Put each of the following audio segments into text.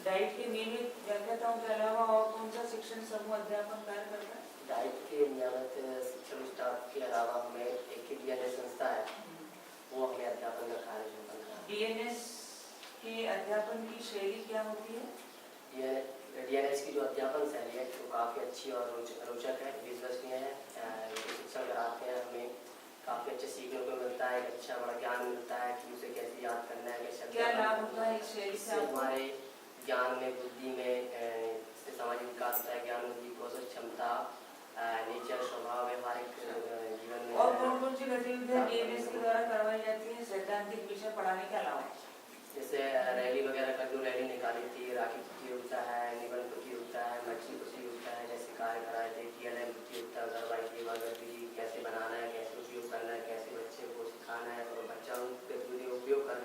Diet की नियमित व्याख्याताओं के अलावा और कौन सा शिक्षण समूह अध्यापन कार्य करता है? डाइट के नियमित शिक्षण स्टाफ के अलावा हमें एक डीएनएस संस्था है, वो हमें अध्यापन का कार्य जो कर रहा है। डीएनएस के अध्यापन की शैली क्या होती है? डीएनएस की जो अध्यापन शैली है वो काफ़ी अच्छी और रोचक है, विश्वसनीय है। जो शिक्षण कराते हैं हमें काफ़ी अच्छे सीखने को मिलता है, अच्छा बड़ा ज्ञान मिलता है कि उसे कैसे याद करना है, कैसे क्या लाभ होता है इस शैली से? हमारे ज्ञान में, बुद्धि में, सामाजिक विकास होता है, ज्ञान बुद्धि कौशल क्षमता, नेचर स्वभाव, व्यवहारिक जीवन में। और कौन कौन सी गतिविधियां डीएनएस के द्वारा करवाई जाती है सैद्धांतिक विषय पढ़ाने के अलावा? जैसे रैली वगैरह का जो रैली निकाली थी, राखी प्रतियोगिता है, निबंध प्रतियोगिता है, मछली प्रतियोगिता है, जैसे कार्य कराए थे। टीएलएम प्रतियोगिता करवाई थी, विधि कैसे बनाना है, कैसे उपयोग करना है, कैसे बच्चे को सिखाना है, और बच्चा उन गतिविधियों का उपयोग कर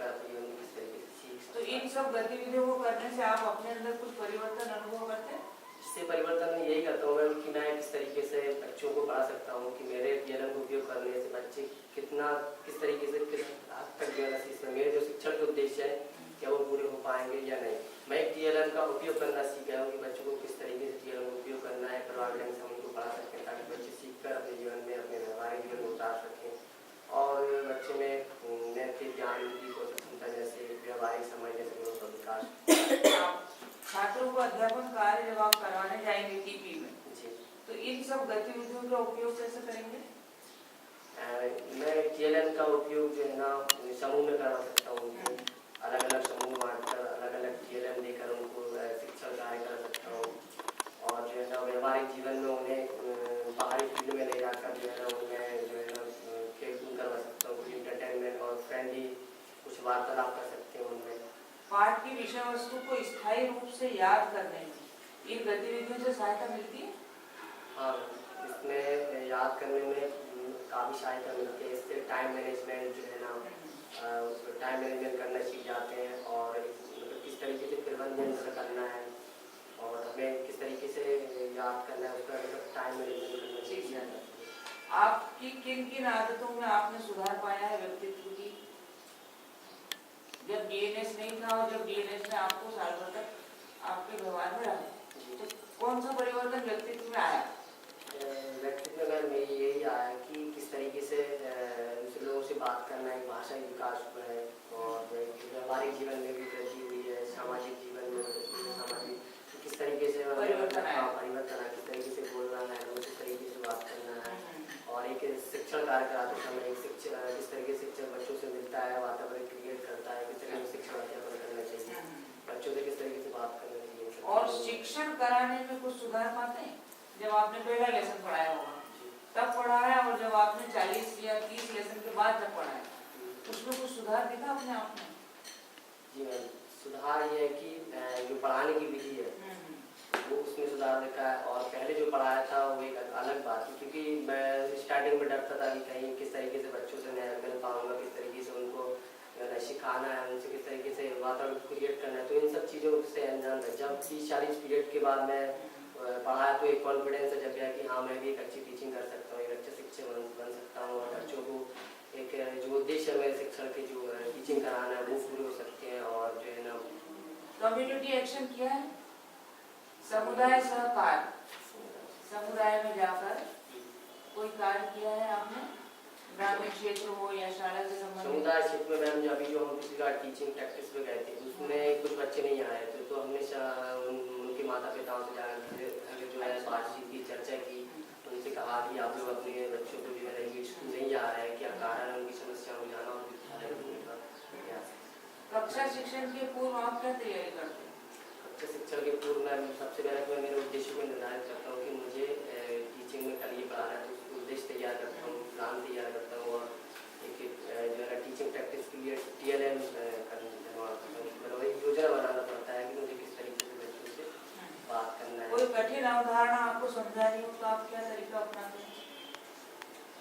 किस तरीके से सीख। तो इन सब गतिविधियों को करने से आप अपने अंदर कुछ परिवर्तन अनुभव करते हैं? इससे परिवर्तन मैं यही करता हूँ कि मैं किस तरीके से बच्चों को पढ़ा सकता हूँ कि मेरे टीएलएम का उपयोग करने से बच्चे किस तरीके से किस हद तक जो है मेरे जो शिक्षण के उद्देश्य है क्या वो पूरे हो पाएंगे या नहीं। मैं एक टीएलएम का उपयोग करना सीख गया हूँ कि बच्चों को किस तरीके से टीएलएम का उपयोग करना है, प्रभावी ढंग से हम उनको पढ़ा सकते हैं ताकि बच्चे सीखकर अपने जीवन में, अपने व्यवहारिक जीवन में उतार सकें और बच्चे में नैतिक ज्ञान की क्षमता जैसे व्यवहारिक समझ जैसे गुणों का विकास। छात्रों को अध्यापन कार्य जब आप करवाने जाएंगे टीपी में जी, तो इन सब गतिविधियों का उपयोग कैसे करेंगे? मैं टीएलएम का उपयोग जो है ना समूह में करवा सकता हूँ, अलग अलग समूह बांटकर अलग अलग टीएलएम देकर उनको शिक्षण कार्य कर सकता हूँ और जो है ना व्यवहारिक जीवन में उन्हें बाहरी फील्ड में ले जाकर जो है ना उन्हें जो है ना खेल कूद करवा सकता हूँ, कुछ इंटरटेनमेंट और फ्रेंडली कुछ वार्तालाप कर सकते हैं उनमें। पाठ की विषय वस्तु को स्थायी रूप से याद करने में इन गतिविधियों से सहायता मिलती है? हाँ, इसमें याद करने में काफ़ी सहायता मिलती है। इससे टाइम मैनेजमेंट जो है ना उसमें टाइम मैनेजमेंट करना सीख जाते हैं और किस तरीके से प्रबंधन करना है और हमें किस तरीके से याद करना है उसका टाइम मैनेजमेंट करना सीख जाता है। आपकी किन किन आदतों में आपने सुधार पाया है व्यक्तित्व की? जब डीएनएस नहीं था और जब डीएनएस ने आपको साल भर तक आपके व्यवहार में रहा तो कौन सा परिवर्तन व्यक्तित्व में आया? व्यक्तित्व में मेरी यही आया कि किस तरीके से दूसरे लोगों से बात करना है, भाषा विकास है और व्यवहारिक जीवन में भी वृद्धि हुई है, सामाजिक जीवन में सामाजिक किस तरीके से परिवर्तन आया, किस तरीके से बोलना है, किस तरीके से बात करना है और एक शिक्षण कार्य कराते समय एक शिक्षक किस तरीके से शिक्षक बच्चों से मिलता है, वातावरण क्रिएट करता है, किस तरीके से शिक्षण अध्यापन करना चाहिए, बच्चों से किस तरीके से बात करना चाहिए। और शिक्षण कराने में कुछ सुधार पाते हैं? जब आपने पहला लेसन पढ़ाया होगा तब पढ़ाया और जब आपने 40 या 30 लेसन के बाद जब पढ़ाया उसमें कुछ सुधार दिखा अपने आप में? जी मैम, सुधार ये है कि जो पढ़ाने की विधि है वो उसमें सुधार देखा है और पहले जो पढ़ाया था वो एक अलग बात है क्योंकि मैं स्टार्टिंग में डरता था कि कहीं किस तरीके से बच्चों से मैं मिल पाऊंगा, किस तरीके से उनको सिखाना है, उनसे किस तरीके से वातावरण क्रिएट करना है, तो इन सब चीज़ों से अनजान था। जब 30-40 पीरियड के बाद मैं पढ़ाया तो एक कॉन्फिडेंस जब गया कि हाँ मैं भी एक अच्छी टीचिंग कर सकता हूँ, एक अच्छा शिक्षक बन सकता हूँ और बच्चों को एक जो उद्देश्य मेरे शिक्षण के जो टीचिंग कराना है वो पूरे हो सकते हैं और जो है ना कम्युनिटी एक्शन किया है, समुदाय सहकार, समुदाय में जाकर कोई कार्य किया है आपने? ग्रामीण क्षेत्र हो या शाला से संबंधित? समुदाय क्षेत्र में मैम अभी जो हम पिछली बार टीचिंग प्रैक्टिस में गए थे उसमें कुछ बच्चे नहीं आए थे तो हमने उनके माता पिताओं से जाकर जो है बातचीत की, चर्चा की, उनसे कहा कि आप लोग अपने बच्चों को जो है स्कूल नहीं जा रहे हैं, क्या कारण है, उनकी समस्या को जाना और कक्षा शिक्षण के पूर्व आप क्या तैयारी करते हैं? कक्षा शिक्षण के पूर्व मैं सबसे पहले मैं मेरे उद्देश्य को निर्धारित करता हूँ कि मुझे टीचिंग में कल ये पढ़ाना है तो उसको उद्देश्य तैयार करता हूँ, प्लान तैयार करता हूँ और एक जो है टीचिंग प्रैक्टिस के लिए टीएलएम योजना बनाना पड़ता है कि मुझे किस तरीके से बच्चों से बात करना है। कोई कठिन अवधारणा आपको समझानी हो तो आप क्या तरीका अपनाते हैं?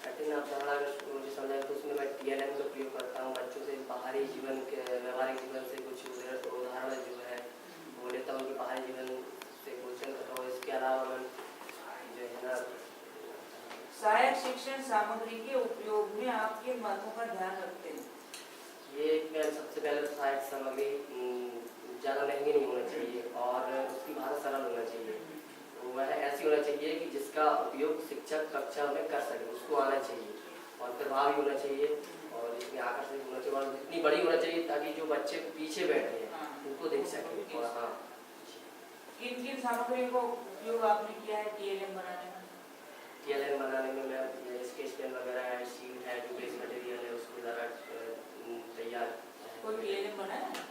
कठिन अवधारणा अगर मुझे समझाए तो उसमें मैं टीएलएम का प्रयोग करता हूँ, बच्चों से बाहरी जीवन के व्यवहारिक जीवन से कुछ उदाहरण जो है वो लेता हूँ कि बाहरी जीवन से क्वेश्चन करता हूँ। इसके अलावा मैं जो है ना सहायक शिक्षण सामग्री के उपयोग में आप किन बातों का ध्यान रखते हैं? ये सबसे पहले सहायक सामग्री ज़्यादा महंगी नहीं होनी चाहिए वह ऐसी होना चाहिए कि जिसका उपयोग शिक्षक कक्षा में कर सके, उसको आना चाहिए और प्रभावी होना चाहिए और जिसमें आकर्षक होना चाहिए और इतनी बड़ी होना चाहिए ताकि जो बच्चे पीछे बैठे हैं उनको देख सकें। और हाँ, किन किन सामग्रियों का उपयोग आपने किया है TLM बनाने में? TLM बनाने में मैं स्केच पेन वगैरह है, शीट है, जो बेस मटेरियल है उसको ज़रा तैयार। कोई TLM बनाया है?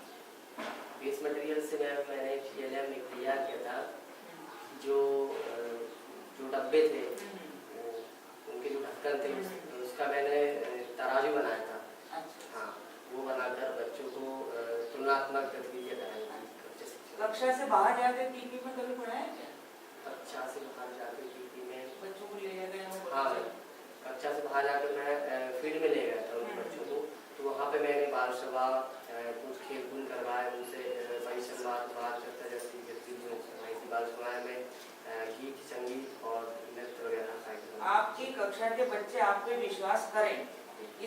बेस मटेरियल से मैंने TLM एक तैयार किया था। जो डब्बे थे उनके जो ढक्कन थे उसका मैंने तराजू बनाया था। हाँ, वो बनाकर बच्चों को तुलनात्मक गतिविधियाँ कराई थी। कक्षा से बाहर जाकर टीपी में कभी पढ़ाया क्या? कक्षा से बाहर जाकर टीपी में बच्चों को ले गए हो? हाँ, कक्षा से बाहर जाकर मैं फील्ड में ले गया था उन बच्चों को। तो वहाँ पे मैंने बाल सभा कुछ खेल कूद करवाए उनसे, परिसंवाद बात करते जैसी गतिविधियाँ करवाई थी। बाल सभाएँ में गीत संगीत और नृत्य वगैरह। आपकी कक्षा के बच्चे आप पे विश्वास करें,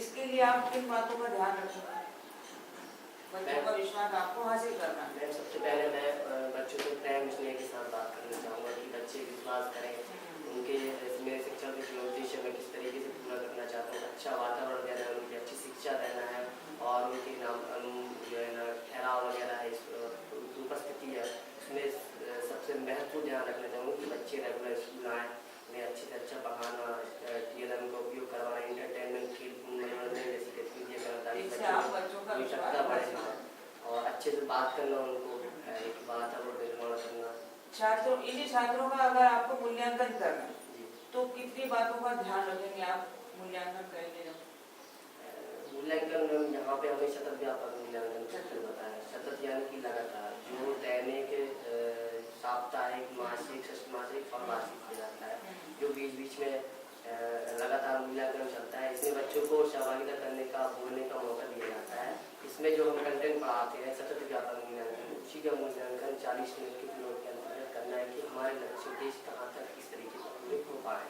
इसके लिए आप किन बातों का ध्यान रखेंगे? बच्चों का विश्वास आपको हासिल करना है। सबसे पहले मैं बच्चों से प्रेम स्नेह के साथ बात करना चाहूँगा कि बच्चे विश्वास करें उनके मेरे शिक्षा के जो उद्देश्य मैं किस तरीके से पूरा करना चाहता हूँ। अच्छा वातावरण देना है, उनकी अच्छी शिक्षा देना है और उनके नाम जो है ना ठहराव वगैरह है, उपस्थिति है, उसमें सबसे महत्वपूर्ण ध्यान रखना चाहूँगा कि बच्चे रेगुलर स्कूल आएँ, उन्हें अच्छे से अच्छा पढ़ाना, TLM का उपयोग करवाना, इंटरटेनमेंट खेल मनोरंजन जैसी गतिविधियाँ करना ताकि बच्चों का आवश्यकता बढ़े और अच्छे से बात करना, उनको एक वातावरण निर्माण करना। छात्रों, इन्हीं छात्रों का अगर आपको मूल्यांकन करना है तो कितनी बातों का ध्यान रखेंगे आप मूल्यांकन करेंगे? मूल्यांकन यहाँ पे हमें सतत व्यापक मूल्यांकन बताया। सतत यानी कि लगातार जो दैनिक साप्ताहिक मासिक षष्मासिक और वार्षिक हो जाता है, जो बीच बीच में लगातार मूल्यांकन चलता है। इसमें बच्चों को सहभागिता करने का, बोलने का मौका दिया जाता है। इसमें जो हम कंटेंट पढ़ाते हैं सतत व्यापक मूल्यांकन, उसी का मूल्यांकन 40 मिनट के पीरियड के अंतर्गत करना है कि हमारे लक्ष्य उद्देश्य कहाँ तक किस तरीके से पूरे हो पाए।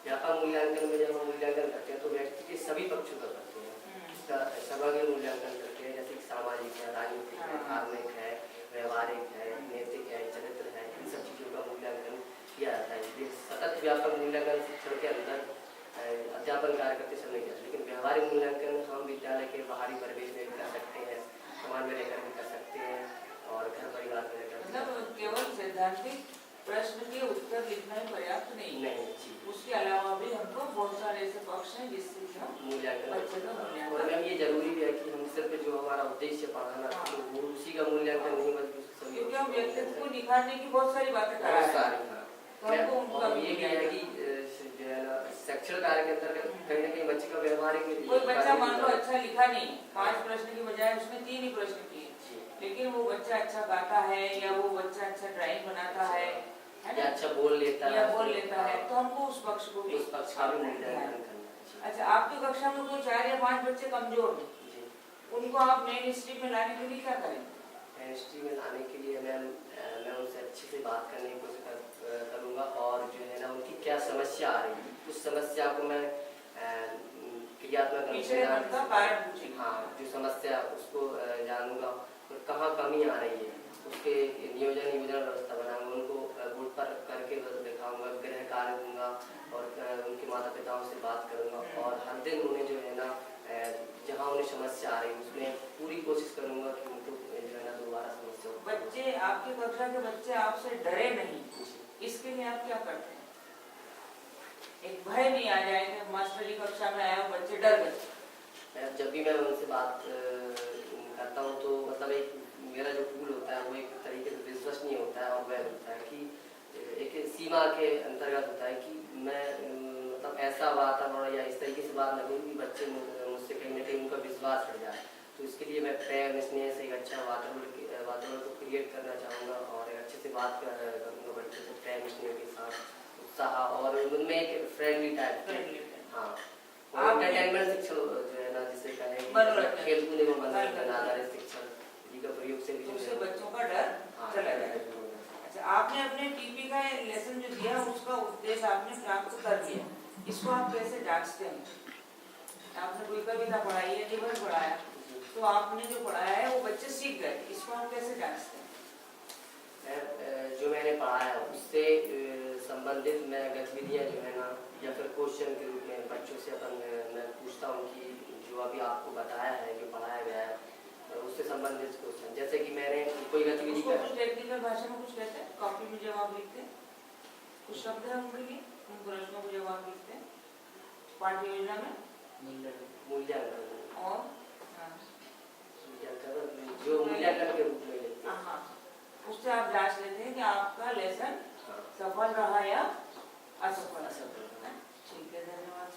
व्यापक मूल्यांकन में जब हम मूल्यांकन करते हैं तो व्यक्ति के सभी पक्षों का करते हैं, इसका समग्र मूल्यांकन करते हैं, जैसे कि सामाजिक है, राजनीतिक है, धार्मिक है, व्यवहारिक है, नैतिक है, चरित्र है, इन सब चीज़ों का मूल्यांकन किया जाता है। इसलिए सतत व्यापक मूल्यांकन शिक्षण के अंदर अध्यापन कार्य करते समय किया, लेकिन व्यवहारिक मूल्यांकन हम विद्यालय के बाहरी परिवेश में भी कर सकते हैं, समाज में रहकर भी कर सकते हैं और घर परिवार में रहकर। मतलब केवल सैद्धांतिक प्रश्न के उत्तर लिखना ही पर्याप्त नहीं, उसके अलावा भी हमको बहुत सारे ऐसे पक्ष हैं जिससे हम मूल्यांकन बच्चे का मूल्यांकन। और मैम ये जरूरी भी है कि हम सिर्फ जो हमारा उद्देश्य पढ़ाना तो वो उसी का मूल्यांकन नहीं, बल्कि क्योंकि हम व्यक्तित्व को निखारने की बहुत सारी बातें कर रहे हैं। और ये भी है कि जो है ना शिक्षण कार्य के अंतर्गत कहीं ना कहीं बच्चे का व्यवहारिक। कोई बच्चा मान लो अच्छा लिखा नहीं, 5 प्रश्न की बजाय उसने 3 ही प्रश्न किए, लेकिन वो बच्चा अच्छा गाता है या वो बच्चा अच्छा ड्राइंग बनाता है या अच्छा बोल लेता है तो हमको उस पक्ष को भी मूल्यांकन करना। अच्छा, आपकी कक्षा में कोई 4 या 5 बच्चे कमजोर हैं, उनको आप मेन स्ट्रीम में लाने के लिए क्या करेंगे? मेन स्ट्रीम में लाने के लिए मैं उनसे अच्छे से बात करने की कोशिश करूँगा और जो है ना उनकी क्या समस्या आ रही है उस समस्या को मैं क्रियात्मक हाँ जो समस्या उसको जानूंगा और कहाँ कमी आ रही है उसके नियोजन योजना व्यवस्था बनाऊंगा, उनको बोर्ड पर करके दिखाऊंगा, गृह कार्य दूंगा और उनके माता पिताओं से बात करूंगा और हर दिन उन्हें जो है ना जहाँ उन्हें समस्या आ रही है उसमें पूरी कोशिश करूंगा कि उनको जो है ना दोबारा समस्या। बच्चे, आपकी कक्षा के बच्चे आपसे डरे नहीं, इसके लिए आप क्या करते हैं? एक भय नहीं आ जाए कि मास्टर जी कक्षा में आया बच्चे डर गए। जब भी मैं उनसे बात करता हूँ तो मतलब एक मेरा जो टूल होता है वो एक तरीके से विश्वसनीय होता है और वह होता है कि एक सीमा के अंतर्गत होता है कि मैं मतलब ऐसा वातावरण या इस तरीके से बात न करूँ कि बच्चे मुझसे कहीं ना कहीं उनका विश्वास बढ़ जाए। तो इसके लिए मैं प्रेम स्नेह से एक अच्छा वातावरण को क्रिएट करना चाहूँगा और एक अच्छे से बात करूँगा बच्चों से प्रेम स्नेह के साथ, उत्साह और उनमें एक फ्रेंडली टाइप। हाँ, एंटरटेनमेंट शिक्षण जो है ना जिसे कहें खेल कूद एवं मनोरंजन आधारित शिक्षण का प्रयोग से उससे बच्चों का डर चला जाएगा। अच्छा, आपने अपने टीपी का लेसन जो दिया उसका उद्देश्य आपने प्राप्त कर लिया, इसको आप कैसे जांचते हैं? आपने कोई कविता पढ़ाई है, निबंध पढ़ाया, तो आपने जो पढ़ाया है वो बच्चे सीख गए, इसको आप कैसे जांचते हैं? जो मैंने पढ़ाया उससे संबंधित मैं गतिविधियाँ जो है ना या फिर क्वेश्चन के रूप में बच्चों से मैं पूछता हूँ कि जो अभी आपको बताया है जो पढ़ाया गया है उससे संबंधित क्वेश्चन, जैसे कि मैंने कोई गतिविधि उसको कुछ टेक्निकल भाषा में कुछ कहते हैं, कॉपी में जवाब लिखते हैं, कुछ शब्द है उनके लिए, उन प्रश्नों को जवाब लिखते हैं पाठ्य योजना में मूल्यांकन और जो मूल्यांकन के रूप में लेते हैं। हाँ, उससे आप जांच लेते हैं कि आपका लेसन हाँ। सफल रहा या असफल। असफल। ठीक है, धन्यवाद।